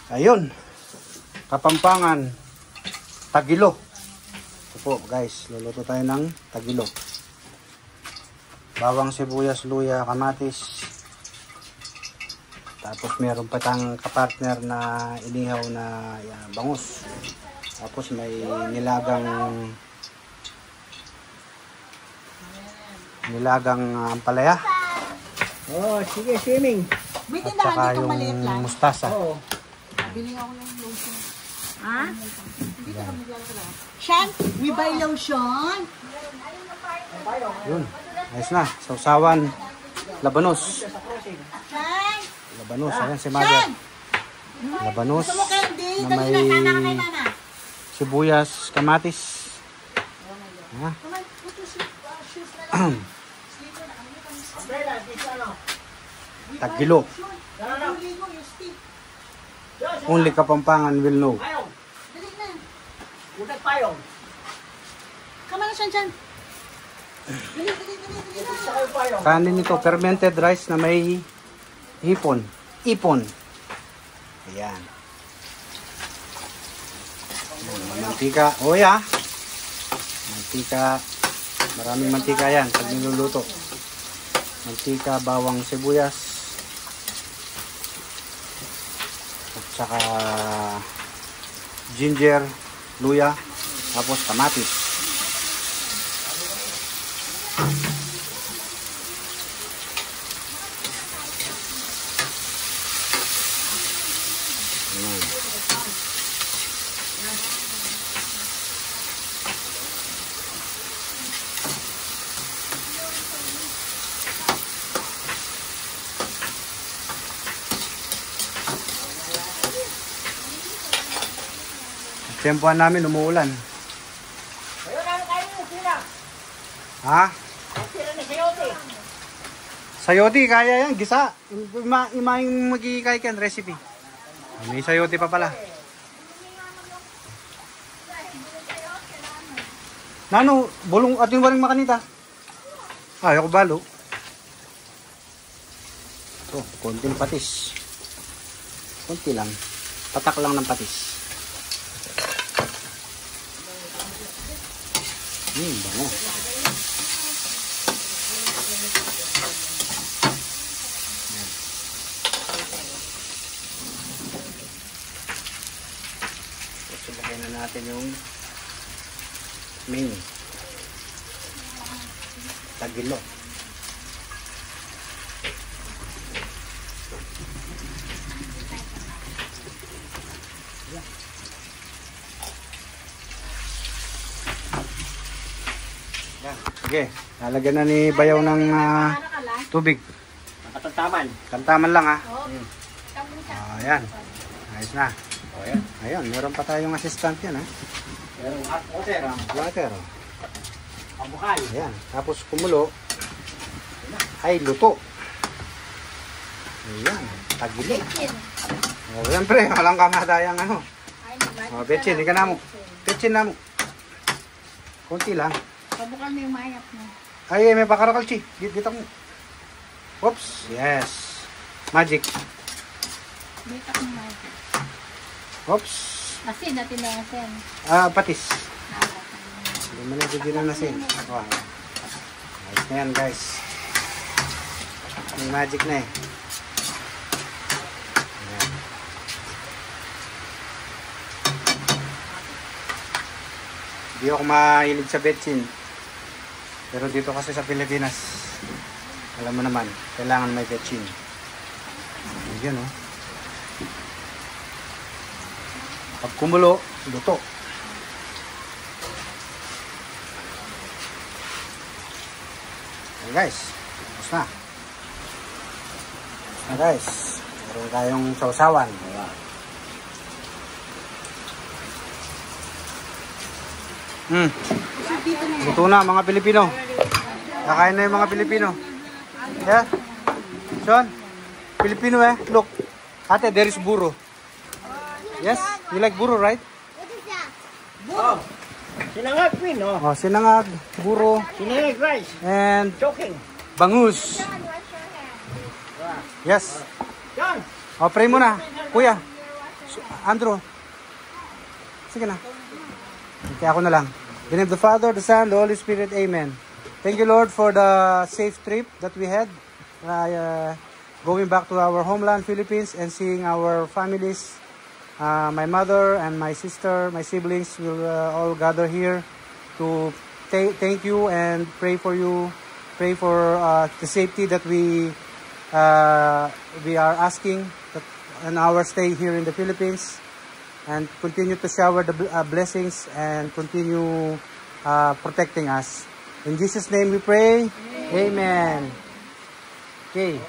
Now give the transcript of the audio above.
Ayun. Kapampangan. Tagilo. Ito po guys. Luluto tayo ng tagilo. Bawang, sibuyas, luya, kamatis. Tapos meron pa tayong kapartner na inihaw na bangus. Tapos may nilagang ampalaya. Oh, sige, swimming. May At tindahan saka dito yung maliit lang. mustasa. Oo. Bili ako ng lotion. Ha? Dito kami lang. Shan, we buy lotion. Yun. Ayos na. Sausawan. Labanos. Shan! Labanos. Ayan si Mother. Labanos. Gusto mo candy? Na Dali na, sana ka kay may mama. sibuyas, kamatis. Ha? Come on, put your shoes na lang. Slipper na. Umbrella, this ano? Tagilo. Ligo, your stick. Only Kapampangan will know. Payong. Dali na. Utat payong. Come on, Shan, Shan. Dali na. Isa kayo payong. Kanin ito, fermented rice na may hipon. Ipon. Ayan. Mantika. O ya. Mantika. Maraming mantika yan pag niluluto. Mantika, bawang, sibuyas. At saka ginger, luya, tapos kamatis. Tempuhan namin, umuulan. Ayun, ano kayo yung sila? Ha? Sila ni Sayote. Sayote, kaya yan, gisa. Yung magkikay kan recipe. May sayote pa pala. Nano, bulong at yung waring makanita. Ayaw ko balo. Ito, konting patis. Konti lang. Patak lang ng patis. Bango. Ilagay na natin yung main tagilo. Sige, lalagyan na ni Bayaw ng tubig. Nakatantaman. Kantaman lang ha. Ayan. Ayos na. Ayan. Ayan, meron pa tayong assistant yan ha. Yung hot water. Water. Pambukal. Ayan. Tapos kumulo. Ay, luto. Ayan. Tagilo. O, siyempre, walang kamatayang ano. O, betchin, ika na mo. Betchin na mo. Kunti lang. Pabukal mo yung mayap mo. Ay, may pakarakalchi. Dito mo. Oops. Yes. Magic. Dito mo mayap. Oops. Asin, natin na asin. Patis. Hindi mo na hindi na nasin. Wow. Ayos na yan, guys. Yung magic na eh. Ayan. Hindi ako mahilig sa betchin. Pero dito kasi sa Pilipinas, alam mo naman, kailangan may betchin. Ayan oh. Pag kumulo, luto. Okay guys, tapos na. Okay guys, meron tayong sausawan. Luto na mga Pilipino. Kakain na yung mga Pilipino. Yeah? Sean? Filipino eh. Look. Ate, there is burro. Yes? You like burro, right? Oh. Sinangag, Queen, oh. Oh, sinangag, burro, Sinangag rice. and Choking. bangus. Yes. John. Oh, pray mo na. Kuya. Andrew. Sige na. Okay, ako na lang. In the name of the Father, the Son, the Holy Spirit. Amen. Thank you, Lord, for the safe trip that we had. Going back to our homeland, Philippines, and seeing our families. My mother and my sister, my siblings will all gather here to thank you and pray for you. Pray for the safety that we are asking in our stay here in the Philippines, and continue to shower the blessings and continue protecting us. In Jesus' name we pray. Amen. Okay.